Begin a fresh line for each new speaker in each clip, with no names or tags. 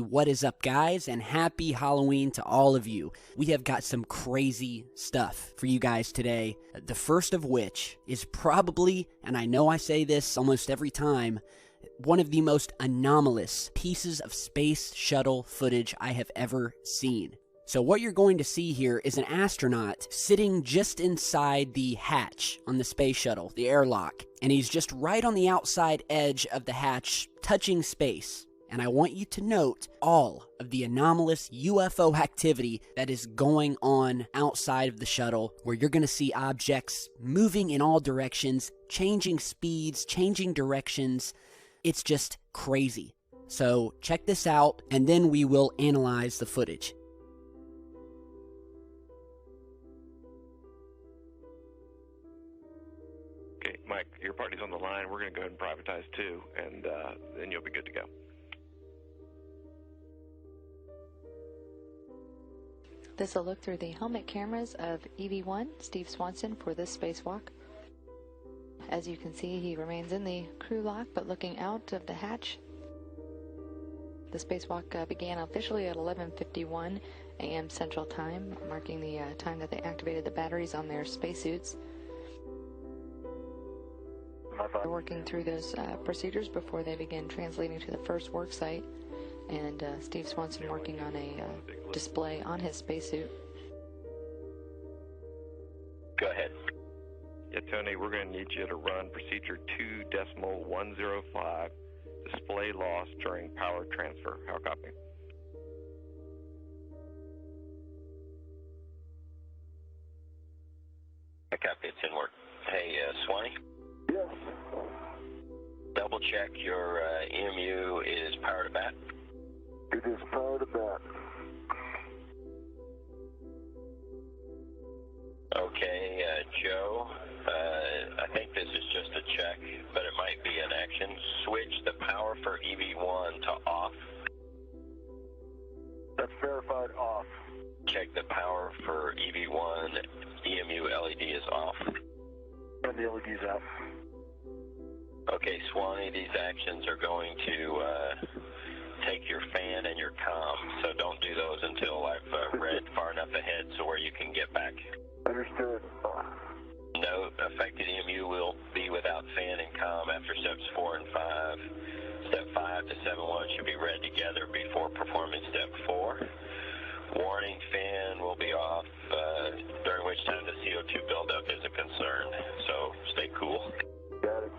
What is up, guys, and happy Halloween to all of you. We have got some crazy stuff for you guys today, the first of which is probably, and I know I say this almost every time, one of the most anomalous pieces of space shuttle footage I have ever seen. So what you're going to see here is an astronaut sitting just inside the hatch on the space shuttle, the airlock, and he's just right on the outside edge of the hatch, touching space. And I want you to note all of the anomalous UFO activity that is going on outside of the shuttle, where you're going to see objects moving in all directions, changing speeds, changing directions. It's just crazy. So check this out, and then we will analyze the footage.
Okay, Mike, your party's on the line. We're going to go ahead and privatize too, and then you'll be good to go.
This is a look through the helmet cameras of EV-1, Steve Swanson, for this spacewalk. As you can see, he remains in the crew lock, but looking out of the hatch. The spacewalk began officially at 11:51 a.m. Central Time, marking the time that they activated the batteries on their spacesuits. They're working through those procedures before they begin translating to the first work site, and Steve Swanson working on a display on his spacesuit.
Go ahead.
Yeah, Tony, we're going to need you to run procedure 2.105, display loss during power transfer. How copy?
I copy, it's in work. Hey, Swanee?
Yes.
Double check your EMU is power to bat.
It is power to bat.
Okay, Joe, I think this is just a check, but it might be an action. Switch the power for EV-1 to off.
That's verified off.
Check the power for EV-1, EMU LED is off.
And the LED's out.
Okay, Swanee, these actions are going to take your fan and your comm, so don't do those until I've read far enough ahead so where you can get back.
Understood.
Note, affected EMU will be without fan and comm after steps 4 and 5. Step 5 to 7.1 should be read together before performing step 4. Warning, fan will be off, during which time the CO2 buildup is a concern, so stay cool.
Got it.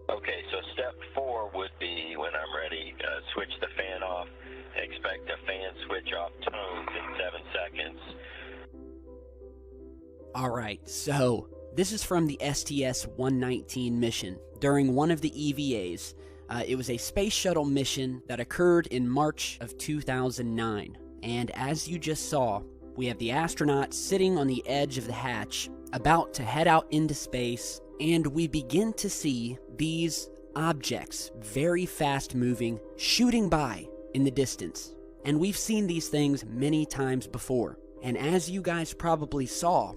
Okay, so step 4 would be, when I'm ready, switch the fan off. Expect a fan switch off tones in 7 seconds.
Alright, so this is from the STS-119 mission. During one of the EVAs, it was a space shuttle mission that occurred in March of 2009. And as you just saw, we have the astronaut sitting on the edge of the hatch, about to head out into space, and we begin to see these objects, very fast moving, shooting by in the distance. And we've seen these things many times before. And as you guys probably saw,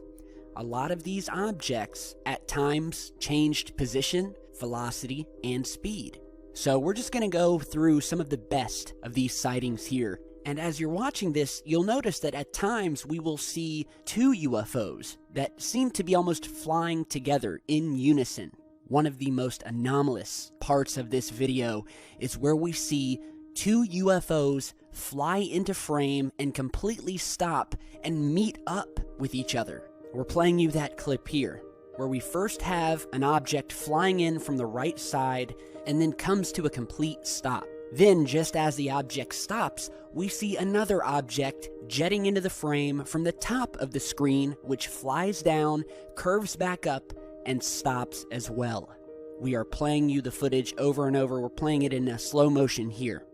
a lot of these objects at times changed position, velocity, and speed. So we're just going to go through some of the best of these sightings here. And as you're watching this, you'll notice that at times we will see two UFOs that seem to be almost flying together in unison. One of the most anomalous parts of this video is where we see two UFOs fly into frame and completely stop and meet up with each other. We're playing you that clip here, where we first have an object flying in from the right side and then comes to a complete stop. Then, just as the object stops, we see another object jetting into the frame from the top of the screen, which flies down, curves back up, and stops as well. We are playing you the footage over and over. We're playing it in slow motion here.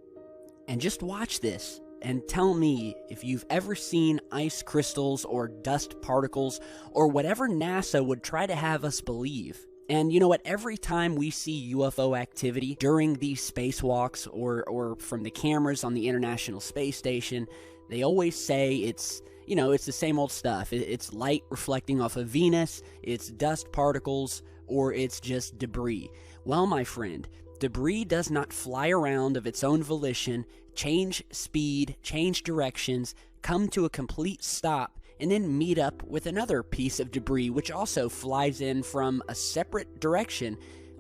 And just watch this and tell me if you've ever seen ice crystals or dust particles or whatever NASA would try to have us believe. And you know what? Every time we see UFO activity during these spacewalks or from the cameras on the International Space Station, they always say it's the same old stuff. It's light reflecting off of Venus, it's dust particles, or it's just debris. Well, my friend, debris does not fly around of its own volition, change speed, change directions, come to a complete stop, and then meet up with another piece of debris which also flies in from a separate direction,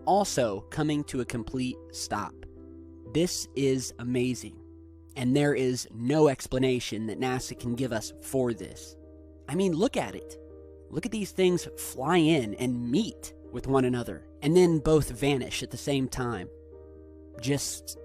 also coming to a complete stop. This is amazing, and there is no explanation that NASA can give us for this. I mean, look at it. Look at these things fly in and meet with one another, and then both vanish at the same time. Just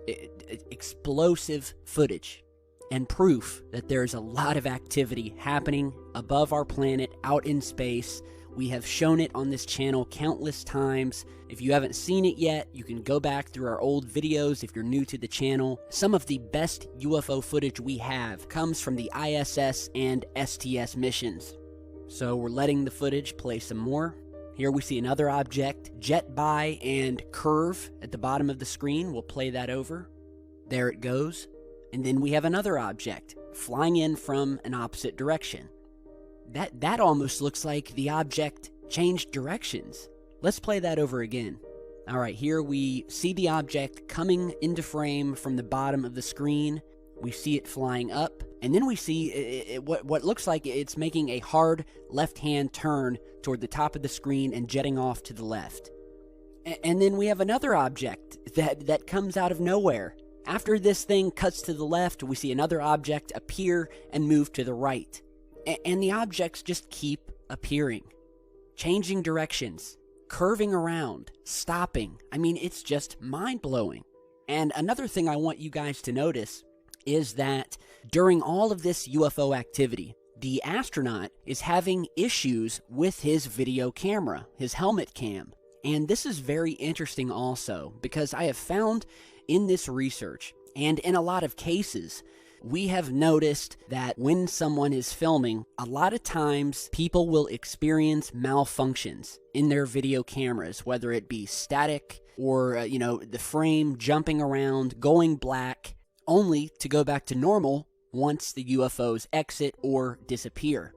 explosive footage and proof that there's a lot of activity happening above our planet, out in space. We have shown it on this channel countless times. If you haven't seen it yet, you can go back through our old videos if you're new to the channel. Some of the best UFO footage we have comes from the ISS and STS missions. So we're letting the footage play some more. Here we see another object jet by and curve at the bottom of the screen. We'll play that over. There it goes. And then we have another object flying in from an opposite direction. That almost looks like the object changed directions. Let's play that over again. All right, here we see the object coming into frame from the bottom of the screen. We see it flying up, and then we see what looks like it's making a hard left-hand turn toward the top of the screen and jetting off to the left. And then we have another object that comes out of nowhere. After this thing cuts to the left, we see another object appear and move to the right. And the objects just keep appearing, changing directions, curving around, stopping. I mean, it's just mind-blowing. And another thing I want you guys to notice is that during all of this UFO activity, the astronaut is having issues with his video camera, his helmet cam. And this is very interesting also, because I have found in this research, and in a lot of cases, we have noticed that when someone is filming, a lot of times people will experience malfunctions in their video cameras, whether it be static or, the frame jumping around, going black, only to go back to normal once the UFOs exit or disappear.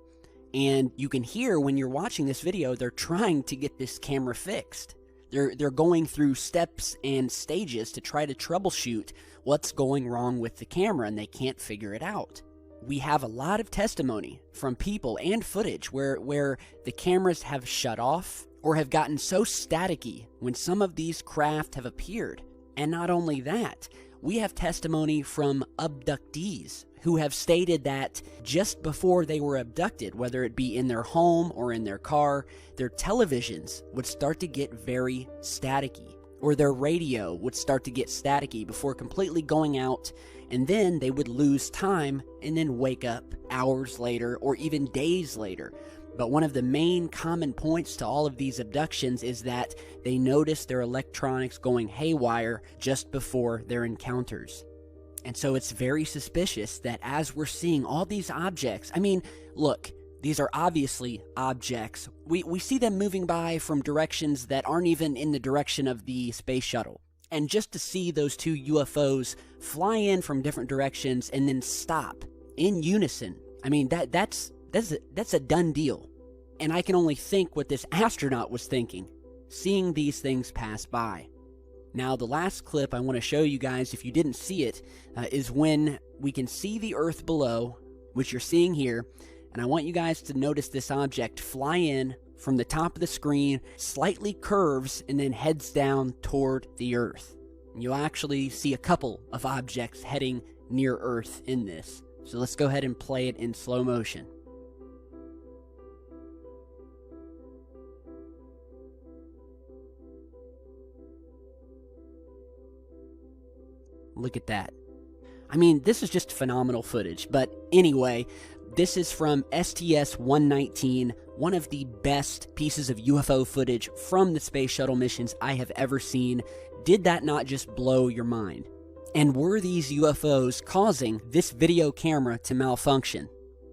And you can hear when you're watching this video, they're trying to get this camera fixed. They're going through steps and stages to try to troubleshoot what's going wrong with the camera, and they can't figure it out. We have a lot of testimony from people and footage where the cameras have shut off or have gotten so staticky when some of these craft have appeared. And not only that, we have testimony from abductees who have stated that just before they were abducted, whether it be in their home or in their car, their televisions would start to get very staticky, or their radio would start to get staticky before completely going out, and then they would lose time and then wake up hours later or even days later. But one of the main common points to all of these abductions is that they notice their electronics going haywire just before their encounters. And so it's very suspicious that as we're seeing all these objects, I mean, look, these are obviously objects. We see them moving by from directions that aren't even in the direction of the space shuttle. And just to see those two UFOs fly in from different directions and then stop in unison, I mean, that's a done deal. And I can only think what this astronaut was thinking, seeing these things pass by. Now, the last clip I want to show you guys, if you didn't see it, is when we can see the Earth below, which you're seeing here, and I want you guys to notice this object fly in from the top of the screen, slightly curves, and then heads down toward the Earth. And you'll actually see a couple of objects heading near Earth in this. So let's go ahead and play it in slow motion. Look at that. I mean, this is just phenomenal footage. But anyway, this is from STS-119, one of the best pieces of UFO footage from the space shuttle missions I have ever seen. Did that not just blow your mind? And were these UFOs causing this video camera to malfunction?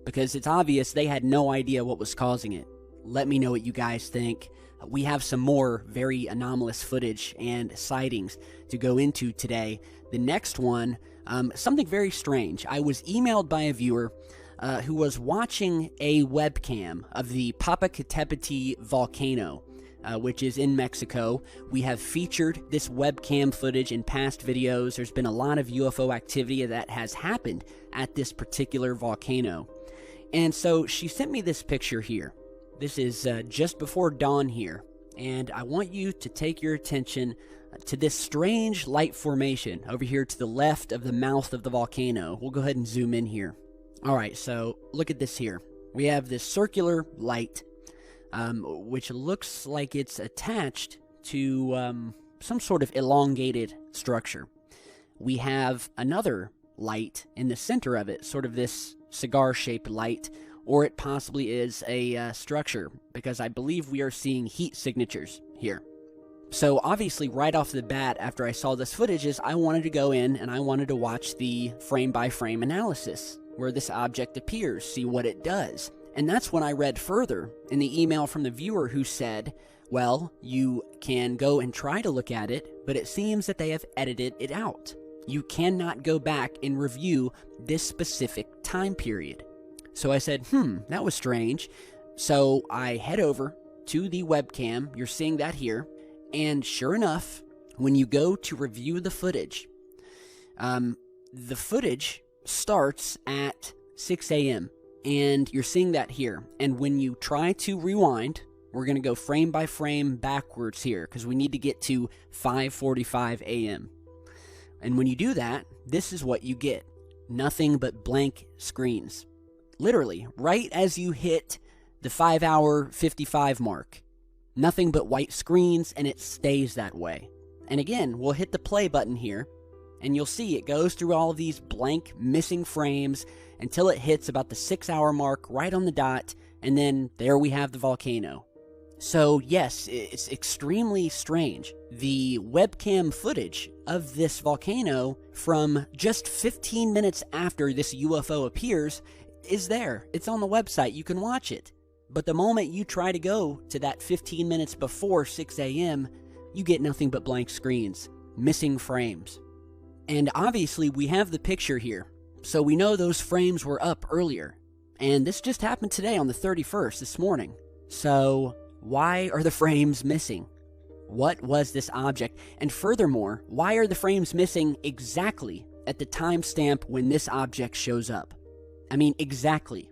Because it's obvious they had no idea what was causing it. Let me know what you guys think. We have some more very anomalous footage and sightings to go into today. The next one, something very strange. I was emailed by a viewer who was watching a webcam of the Popocatépetl volcano. which is in Mexico. We have featured this webcam footage in past videos. There's been a lot of UFO activity that has happened at this particular volcano. And so she sent me this picture here. This is just before dawn here. And I want you to take your attention to this strange light formation over here to the left of the mouth of the volcano. We'll go ahead and zoom in here. All right, so look at this here. We have this circular light, which looks like it's attached to some sort of elongated structure. We have another light in the center of it, sort of this cigar-shaped light, or it possibly is a structure, because I believe we are seeing heat signatures here. So obviously right off the bat after I saw this footage I wanted to go in and I wanted to watch the frame-by-frame analysis where this object appears, see what it does. And that's when I read further in the email from the viewer who said, well, you can go and try to look at it, but it seems that they have edited it out. You cannot go back and review this specific time period. So I said, that was strange. So I head over to the webcam. You're seeing that here. And sure enough, when you go to review the footage starts at 6 a.m. And you're seeing that here. And when you try to rewind, we're going to go frame by frame backwards here because we need to get to 5:45 a.m. And when you do that, this is what you get. Nothing but blank screens. Literally, right as you hit the 5-hour 55 mark. Nothing but white screens, and it stays that way. And again, we'll hit the play button here, and you'll see it goes through all of these blank, missing frames until it hits about the 6-hour mark right on the dot, and then there we have the volcano. So yes, it's extremely strange. The webcam footage of this volcano from just 15 minutes after this UFO appears is there. It's on the website. You can watch it. But the moment you try to go to that 15 minutes before 6 a.m., you get nothing but blank screens, missing frames. And obviously we have the picture here, so we know those frames were up earlier. And this just happened today on the 31st, this morning. So why are the frames missing? What was this object? And furthermore, why are the frames missing exactly at the timestamp when this object shows up? I mean, exactly.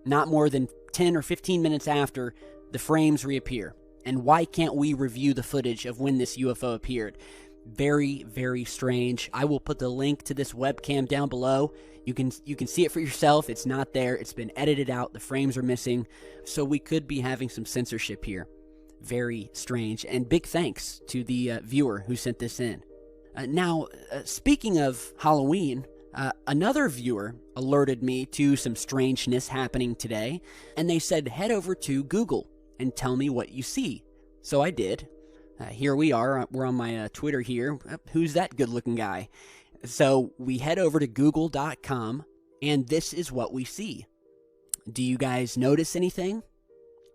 Not more than 10 or 15 minutes after the frames reappear. And why can't we review the footage of when this UFO appeared? Very, very strange. I will put the link to this webcam down below. You can see it for yourself. It's not there. It's been edited out. The frames are missing. So we could be having some censorship here. Very strange. And big thanks to the viewer who sent this in. Now, speaking of Halloween, another viewer alerted me to some strangeness happening today, and they said head over to Google and tell me what you see. So I did. Here we are. We're on my Twitter here. Who's that good-looking guy? So we head over to google.com, and this is what we see. Do you guys notice anything?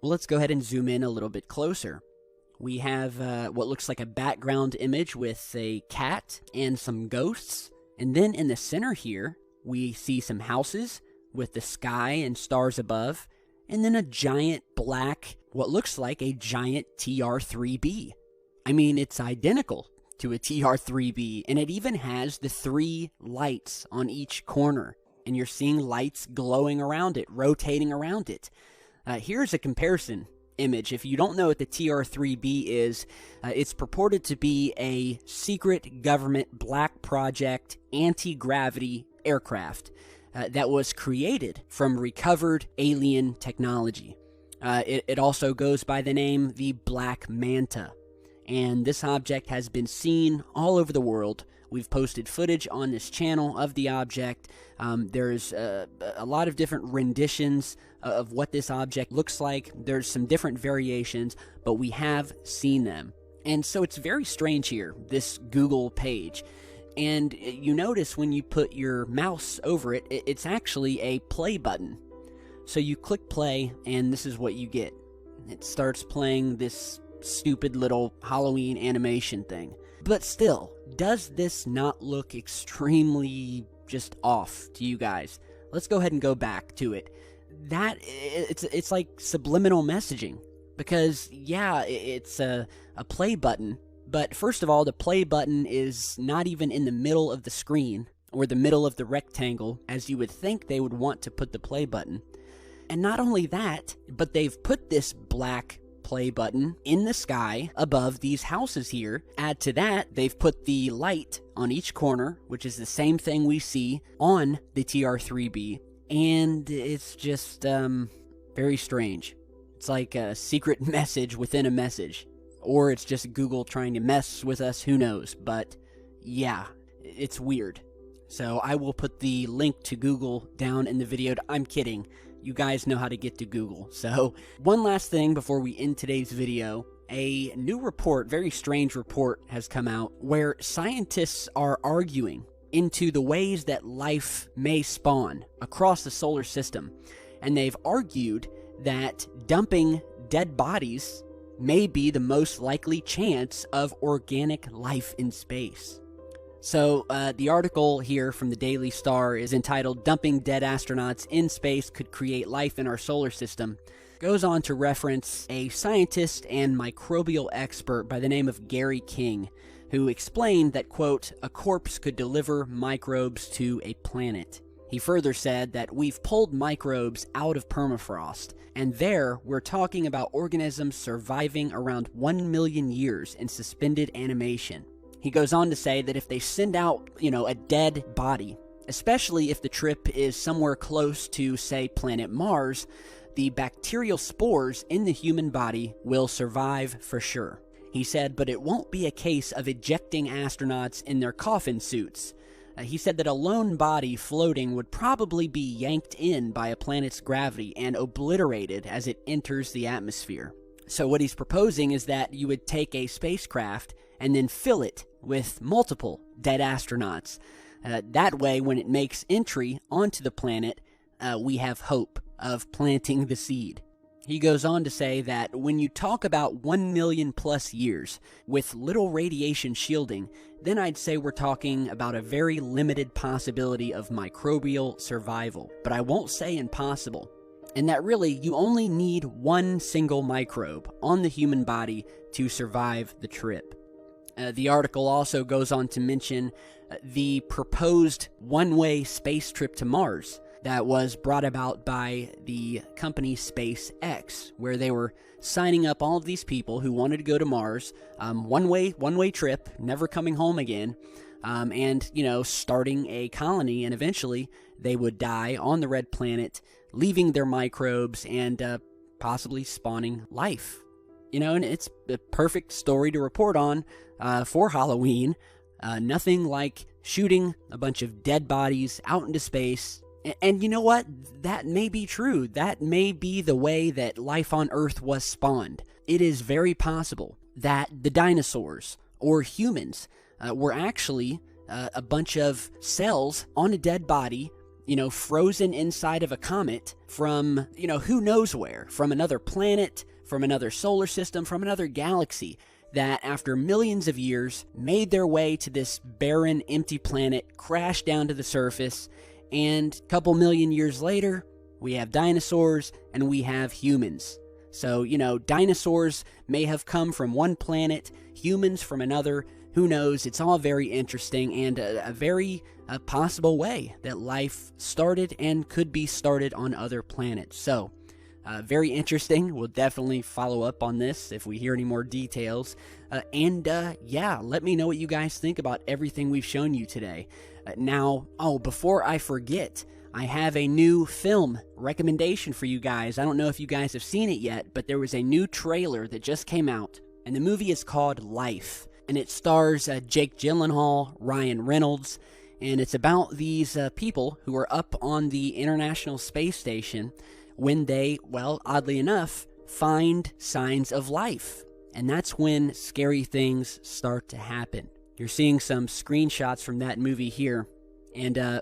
Well, let's go ahead and zoom in a little bit closer. We have what looks like a background image with a cat and some ghosts. And then in the center here, we see some houses with the sky and stars above, and then a giant black, what looks like a giant TR-3B. I mean, it's identical to a TR-3B, and it even has the 3 lights on each corner, and you're seeing lights glowing around it, rotating around it. Here's a comparison image. If you don't know what the TR-3B is, it's purported to be a secret government black project anti-gravity aircraft that was created from recovered alien technology. It also goes by the name the Black Manta, and this object has been seen all over the world. We've posted footage on this channel of the object. There's a lot of different renditions of what this object looks like. There's some different variations, but we have seen them. And so it's very strange here, this Google page. And you notice when you put your mouse over it, it's actually a play button. So you click play, and this is what you get. It starts playing this stupid little Halloween animation thing. But still, does this not look extremely just off to you guys? Let's go ahead and go back to it. It's like subliminal messaging. Because, yeah, it's a play button. But first of all, the play button is not even in the middle of the screen, or the middle of the rectangle, as you would think they would want to put the play button. And not only that, but they've put this black play button in the sky above these houses here. Add to that, they've put the light on each corner, which is the same thing we see on the TR-3B. And it's just, very strange. It's like a secret message within a message. Or it's just Google trying to mess with us, who knows. But yeah, it's weird. So I will put the link to Google down in the video. I'm kidding. You guys know how to get to Google. So one last thing before we end today's video. A new report, very strange report, has come out where scientists are arguing into the ways that life may spawn across the solar system. And they've argued that dumping dead bodies may be the most likely chance of organic life in space. So, the article here from the Daily Star is entitled, "Dumping Dead Astronauts in Space Could Create Life in Our Solar System." Goes on to reference a scientist and microbial expert by the name of Gary King, who explained that, quote, "a corpse could deliver microbes to a planet." He further said that we've pulled microbes out of permafrost, and there we're talking about organisms surviving around 1 million years in suspended animation. He goes on to say that if they send out, a dead body, especially if the trip is somewhere close to, say, planet Mars, the bacterial spores in the human body will survive for sure. He said, but it won't be a case of ejecting astronauts in their coffin suits. He said that a lone body floating would probably be yanked in by a planet's gravity and obliterated as it enters the atmosphere. So what he's proposing is that you would take a spacecraft and then fill it with multiple dead astronauts. That way, when it makes entry onto the planet, we have hope of planting the seed. He goes on to say that when you talk about 1 million plus years with little radiation shielding, then I'd say we're talking about a very limited possibility of microbial survival. But I won't say impossible. And that really, you only need one single microbe on the human body to survive the trip. The article also goes on to mention the proposed one-way space trip to Mars that was brought about by the company SpaceX, where they were signing up all of these people who wanted to go to Mars, one-way trip, never coming home again, and, starting a colony, and eventually they would die on the red planet, leaving their microbes and possibly spawning life. And it's a perfect story to report on for Halloween. Nothing like shooting a bunch of dead bodies out into space. And you know what? That may be true. That may be the way that life on Earth was spawned. It is very possible that the dinosaurs or humans were actually a bunch of cells on a dead body, frozen inside of a comet from, who knows where, from another planet, from another solar system, from another galaxy, that after millions of years made their way to this barren, empty planet, crashed down to the surface, and a couple million years later, we have dinosaurs and we have humans. So, dinosaurs may have come from one planet, humans from another. Who knows? It's all very interesting and a very possible way that life started and could be started on other planets. So, very interesting. We'll definitely follow up on this if we hear any more details. Yeah, let me know what you guys think about everything we've shown you today. Now, before I forget, I have a new film recommendation for you guys. I don't know if you guys have seen it yet, but there was a new trailer that just came out, and the movie is called Life, and it stars Jake Gyllenhaal, Ryan Reynolds, and it's about these people who are up on the International Space Station when they, oddly enough, find signs of life. And that's when scary things start to happen. You're seeing some screenshots from that movie here. And, I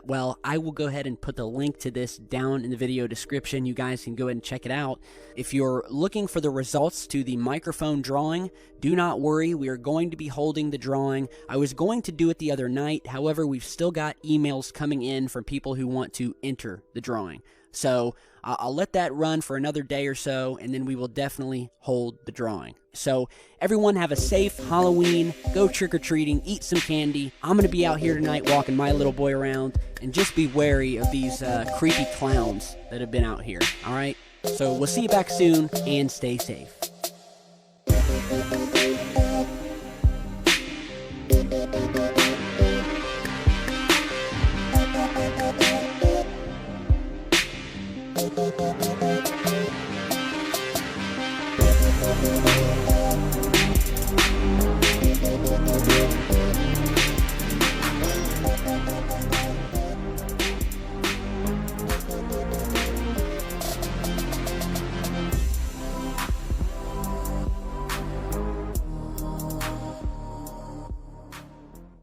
will go ahead and put the link to this down in the video description. You guys can go ahead and check it out. If you're looking for the results to the microphone drawing, do not worry. We are going to be holding the drawing. I was going to do it the other night. However, we've still got emails coming in from people who want to enter the drawing. So I'll let that run for another day or so, and then we will definitely hold the drawing. So everyone have a safe Halloween, go trick-or-treating, eat some candy. I'm going to be out here tonight walking my little boy around, and just be wary of these creepy clowns that have been out here, all right? So we'll see you back soon, and stay safe.
Thank you.